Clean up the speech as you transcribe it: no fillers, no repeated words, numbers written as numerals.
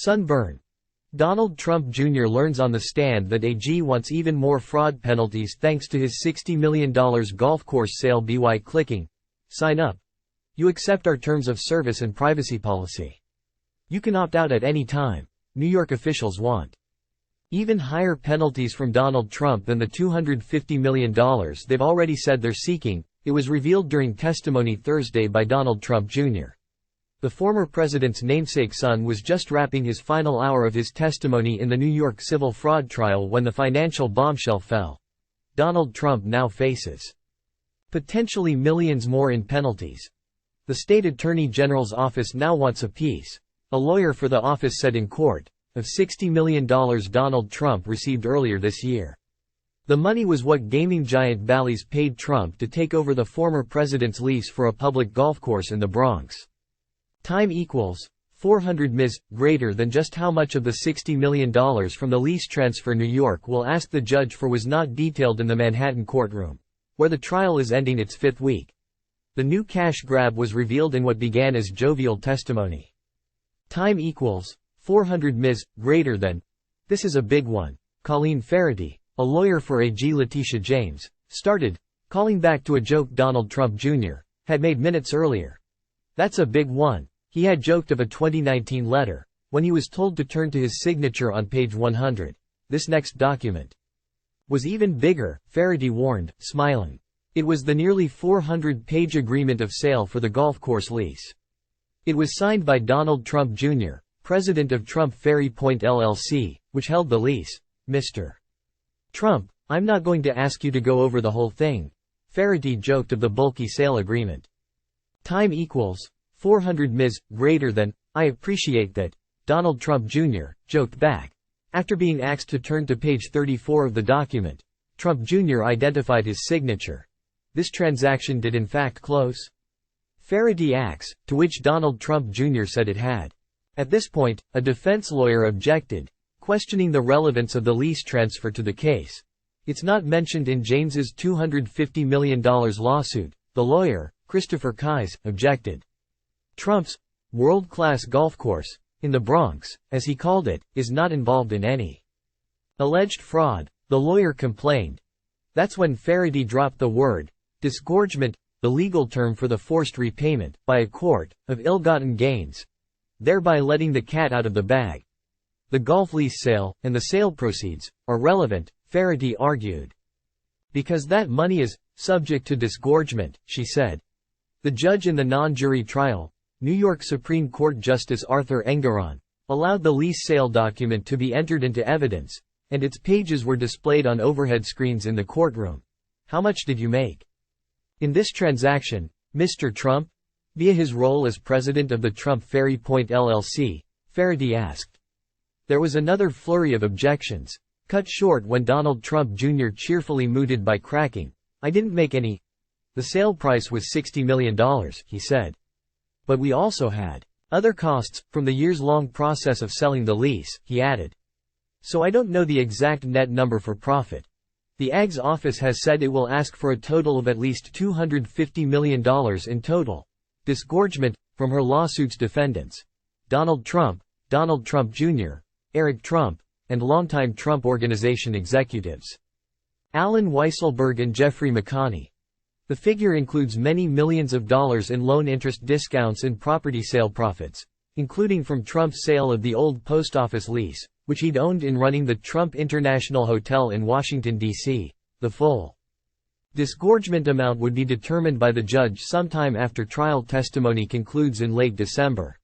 Sunburn. Donald Trump Jr. learns on the stand that AG wants even more fraud penalties thanks to his $60 million golf course sale. By clicking, "Sign up," you accept our terms of service and privacy policy. You can opt out at any time. New York officials want even higher penalties from Donald Trump than the $250 million they've already said they're seeking. It was revealed during testimony Thursday by Donald Trump Jr. The former president's namesake son was just wrapping his final hour of his testimony in the New York civil fraud trial when the financial bombshell fell. Donald Trump now faces potentially millions more in penalties. The state attorney general's office now wants a piece, a lawyer for the office said in court, of $60 million Donald Trump received earlier this year. The money was what gaming giant Bally's paid Trump to take over the former president's lease for a public golf course in the Bronx. Time equals 400 Ms. Greater than just how much of the $60 million from the lease transfer New York will ask the judge for was not detailed in the Manhattan courtroom, where the trial is ending its fifth week. The new cash grab was revealed in what began as jovial testimony. Time equals 400 Ms. Greater than. This is a big one. Colleen Faraday, a lawyer for AG Letitia James, started calling back to a joke Donald Trump Jr. had made minutes earlier. That's a big one. He had joked of a 2019 letter, when he was told to turn to his signature on page 100. This next document was even bigger, Faraday warned, smiling. It was the nearly 400-page agreement of sale for the golf course lease. It was signed by Donald Trump Jr., president of Trump Ferry Point LLC, which held the lease. Mr. Trump, I'm not going to ask you to go over the whole thing, Faraday joked of the bulky sale agreement. Time equals 400 Ms. Greater than. I appreciate that, Donald Trump Jr. joked back. After being asked to turn to page 34 of the document, Trump Jr. identified his signature. This transaction did in fact close? Faraday asks, to which Donald Trump Jr. said it had. At this point, a defense lawyer objected, questioning the relevance of the lease transfer to the case. It's not mentioned in James's $250 million lawsuit, the lawyer, Christopher Kise, objected. Trump's world-class golf course, in the Bronx, as he called it, is not involved in any alleged fraud, the lawyer complained. That's when Faraday dropped the word disgorgement, the legal term for the forced repayment, by a court, of ill-gotten gains, thereby letting the cat out of the bag. The golf lease sale, and the sale proceeds, are relevant, Faraday argued. Because that money is subject to disgorgement, she said. The judge in the non-jury trial, New York Supreme Court Justice Arthur Engoron, allowed the lease sale document to be entered into evidence, and its pages were displayed on overhead screens in the courtroom. How much did you make in this transaction, Mr. Trump? Via his role as president of the Trump Ferry Point LLC, Faraday asked. There was another flurry of objections, cut short when Donald Trump Jr. cheerfully mooted by cracking, I didn't make any. The sale price was $60 million, he said. But we also had other costs, from the years-long process of selling the lease, he added. So I don't know the exact net number for profit. The AG's office has said it will ask for a total of at least $250 million in total disgorgement, from her lawsuit's defendants. Donald Trump Jr., Eric Trump, and longtime Trump Organization executives. Alan Weisselberg and Jeffrey McConney. The figure includes many millions of dollars in loan interest discounts and property sale profits, including from Trump's sale of the old post office lease, which he'd owned in running the Trump International Hotel in Washington, D.C. The full disgorgement amount would be determined by the judge sometime after trial testimony concludes in late December.